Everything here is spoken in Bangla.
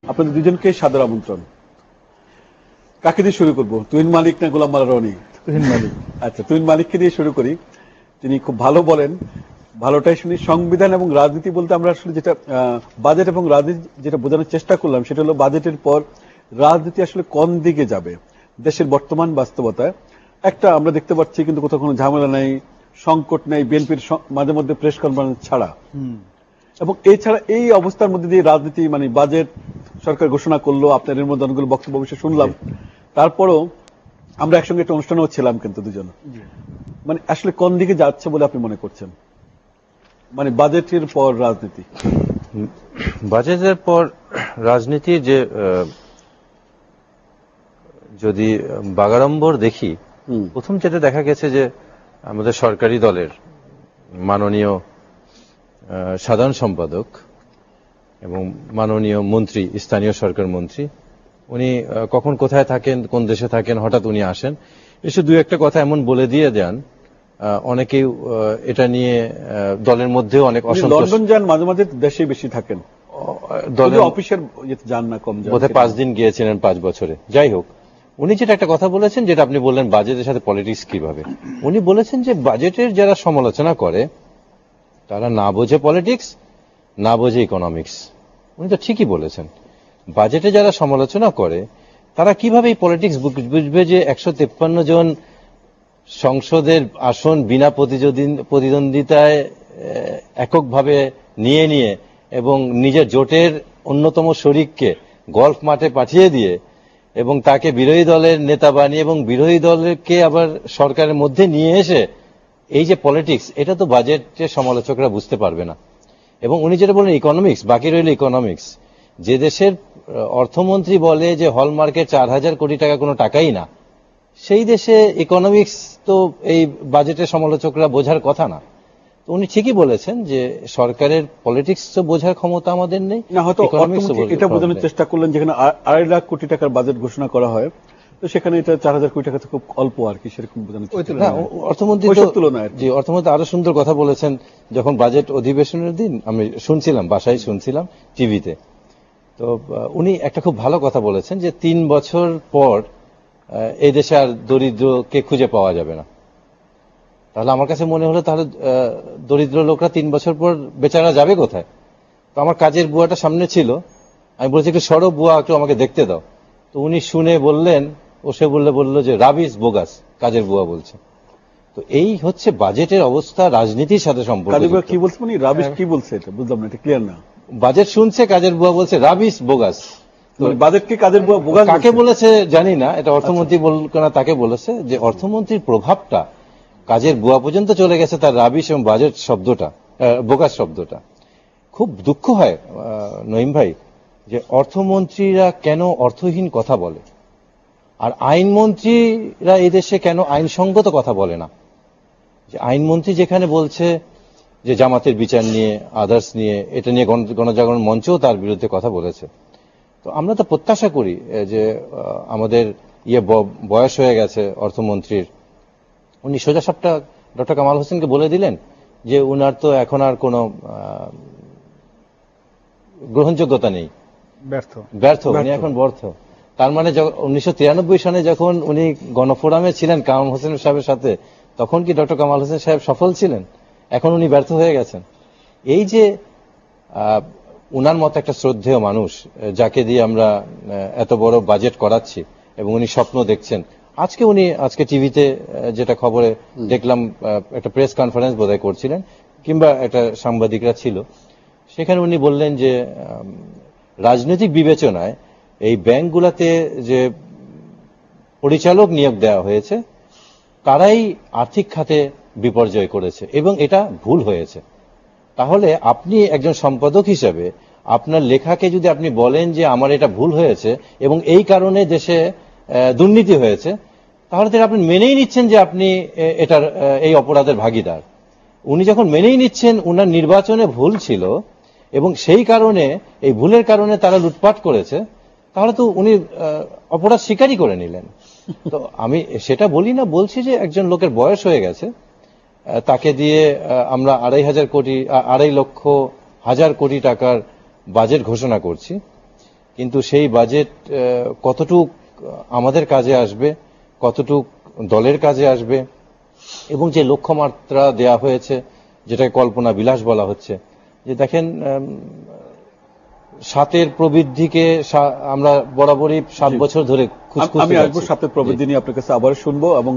আপনাদের দুজনকে সাদর আমন্ত্রণ। কাকে দিয়ে শুরু করবো, তুহিন মালিক না গোলাম মাওলা রনি? তুহিন মালিক। আচ্ছা, তুহিন মালিককে দিয়ে শুরু করি। তিনি খুব ভালো বলেন, ভালোটাই শুনি। সংবিধান এবং রাজনীতি বলতে আমরা আসলে যেটা বাজেট এবং রাজনীতি যেটা বোঝানোর চেষ্টা করলাম সেটা হলো বাজেটের পর রাজনীতি আসলে কোন দিকে যাবে দেশের বর্তমান বাস্তবতায়। একটা আমরা দেখতে পাচ্ছি কিন্তু কোথাও কোনো ঝামেলা নাই, সংকট নাই, বিএনপির মাঝে মধ্যে প্রেস কনফারেন্স ছাড়া। এবং এছাড়া এই অবস্থার মধ্যে দিয়ে রাজনীতি মানে বাজেট সরকার ঘোষণা করলো, আপনার এর মধ্যে অনেকগুলো বক্তব্য অবশ্যই শুনলাম। তারপরও আমরা একসঙ্গে একটা অনুষ্ঠানেও ছিলাম কিন্তু দুজন। মানে আসলে কোন দিকে যাচ্ছে বলে আপনি মনে করছেন, মানে বাজেটের পর রাজনীতি? বাজেটের পর রাজনীতির যে যদি বাগাড়ম্বর দেখি, প্রথম যেটা দেখা গেছে যে আমাদের সরকারি দলের মাননীয় সাধারণ সম্পাদক এবং মাননীয় মন্ত্রী, স্থানীয় সরকার মন্ত্রী, উনি কখন কোথায় থাকেন, কোন দেশে থাকেন, হঠাৎ উনি আসেন, এসে দু একটা কথা এমন বলে দিয়ে দেন, অনেকেই এটা নিয়ে দলের মধ্যেও অনেক অসন্তোষ। লন্ডন যান, মাঝে মাঝে দেশে বেশি থাকেন, দলের অফিসের যান না কম, বোধহয় 5 দিন গিয়েছিলেন 5 বছরে। যাই হোক, উনি যেটা একটা কথা বলেছেন, যেটা আপনি বললেন বাজেটের সাথে পলিটিক্স কিভাবে, উনি বলেছেন যে বাজেটের যারা সমালোচনা করে তারা না বোঝে পলিটিক্স, না বোঝে ইকোনমিক্স। উনি তো ঠিকই বলেছেন। বাজেটে যারা সমালোচনা করে তারা কিভাবে এই পলিটিক্স বুঝবে যে 153 জন সংসদের আসন বিনা প্রতিদ্বন্দ্বিতায় এককভাবে নিয়ে এবং নিজের জোটের অন্যতম শরিককে গলফ মাঠে পাঠিয়ে দিয়ে এবং তাকে বিরোধী দলের নেতা বানিয়ে এবং বিরোধী দলকে আবার সরকারের মধ্যে নিয়ে এসে এই যে পলিটিক্স, এটা তো বাজেটের সমালোচকরা বুঝতে পারবে না। এবং উনি যেটা বলেন ইকোনমিক্স, বাকি রইল ইকোনমিক্স। যে দেশের অর্থমন্ত্রী বলে যে হলমার্কের 4000 কোটি টাকা কোনো টাকাই না, সেই দেশে ইকোনমিক্স তো এই বাজেটের সমালোচকরা বোঝার কথা না। তো উনি ঠিকই বলেছেন যে সরকারের পলিটিক্স তো বোঝার ক্ষমতা আমাদের নেই, না হয়তো এটা বোঝানোর চেষ্টা করলেন যেখানে 2.5 লাখ কোটি টাকার বাজেট ঘোষণা করা হয়, তো সেখানে এটা 4000 কোটি টাকা তো খুব অল্প আর কি, সেরকম বোঝানোর চেষ্টা। অর্থমন্ত্রী আরো সুন্দর কথা বলেছেন যখন বাজেট অধিবেশনের দিন আমি শুনছিলাম, বাসায় শুনছিলাম টিভিতে। তো উনি একটা খুব ভালো কথা বলেছেন যে 3 বছর পর এই দেশে আর দরিদ্রকে খুঁজে পাওয়া যাবে না। তাহলে আমার কাছে মনে হলো তাহলে দরিদ্র লোকরা 3 বছর পর বেচারা যাবে কোথায়? তো আমার কাজের বুয়াটা সামনে ছিল, আমি বলছি একটু সরব বুয়া, একটু আমাকে দেখতে দাও। তো উনি শুনে বললেন, ও সে বললো যে রাবিশ বোগাস, কাজের বুয়া বলছে। তো এই হচ্ছে বাজেটের অবস্থা রাজনীতির সাথে সম্পর্ক। কি বলছে মানে রাবিশ কি বলছে এটা বুঝলাম না, এটা ক্লিয়ার না। বাজেট শুনছে, কাজের বুয়া বলছে রাবিশ বোগাস। বাজেটকে কাজের বুয়া বোগাস কাকে বলেছে জানি না, এটা অর্থমন্ত্রী বলল না, তাকে বলেছে যে অর্থমন্ত্রীর প্রভাবটা কাজের বুয়া পর্যন্ত চলে গেছে তার রাবিশ এবং বাজেট শব্দটা, বোগাস শব্দটা। খুব দুঃখ হয় নঈম ভাই যে অর্থমন্ত্রীরা কেন অর্থহীন কথা বলে, আর আইনমন্ত্রীরা এই দেশে কেন আইনসঙ্গত কথা বলে না। যে আইনমন্ত্রী যেখানে বলছে যে জামাতের বিচার নিয়ে, আদার্স নিয়ে, এটা নিয়ে গণজাগরণ মঞ্চও তার বিরুদ্ধে কথা বলেছে। তো আমরা তো প্রত্যাশা করি যে আমাদের বয়স হয়ে গেছে অর্থমন্ত্রীর, উনি সোজা সাপটা ডক্টর কামাল হোসেনকে বলে দিলেন যে উনার তো এখন আর কোনো গ্রহণযোগ্যতা নেই, ব্যর্থ, উনি এখন ব্যর্থ। তার মানে 1993 সালে যখন উনি গণফোরামে ছিলেন কামাল হোসেন সাহেবের সাথে, তখন কি ডক্টর কামাল হোসেন সাহেব সফল ছিলেন? এখন উনি ব্যর্থ হয়ে গেছেন। এই যে উনার মতো একটা শ্রদ্ধেয় মানুষ, যাকে দিয়ে আমরা এত বড় বাজেট করাচ্ছি এবং উনি স্বপ্ন দেখছেন, আজকে টিভিতে যেটা খবরে দেখলাম, একটা প্রেস কনফারেন্স বোধহয় করছিলেন কিংবা একটা সাংবাদিকরা ছিল, সেখানে উনি বললেন যে রাজনৈতিক বিবেচনায় এই ব্যাংকগুলোতে যে পরিচালক নিয়োগ দেওয়া হয়েছে তারাই আর্থিক খাতে বিপর্যয় করেছে এবং এটা ভুল হয়েছে। তাহলে আপনি একজন সম্পাদক হিসেবে আপনার লেখাকে যদি আপনি বলেন যে আমার এটা ভুল হয়েছে এবং এই কারণে দেশে দুর্নীতি হয়েছে, তাহলে তো আপনি মেনেই নিচ্ছেন যে আপনি এটার এই অপরাধের ভাগীদার। উনি যখন মেনেই নিচ্ছেন উনার নির্বাচনে ভুল ছিল এবং সেই কারণে, এই ভুলের কারণে তারা লুটপাট করেছে, তাহলে তো উনি অপরাধ স্বীকারই করে নিলেন। তো আমি সেটা বলি না, বলছি যে একজন লোকের বয়স হয়ে গেছে, তাকে দিয়ে আমরা 2.5 লক্ষ হাজার কোটি টাকার বাজেট ঘোষণা করছি, কিন্তু সেই বাজেট কতটুক আমাদের কাজে আসবে, কতটুক দলের কাজে আসবে, এবং যে লক্ষ্যমাত্রা দেয়া হয়েছে যেটাকে কল্পনা বিলাস বলা হচ্ছে, যে দেখেন 7 প্রবৃদ্ধিকে আমরা বরাবরই 7 বছর ধরে খুঁজে আমি আসবো 7 প্রবৃদ্ধি নিয়ে আপনার কাছে আবার শুনবো এবং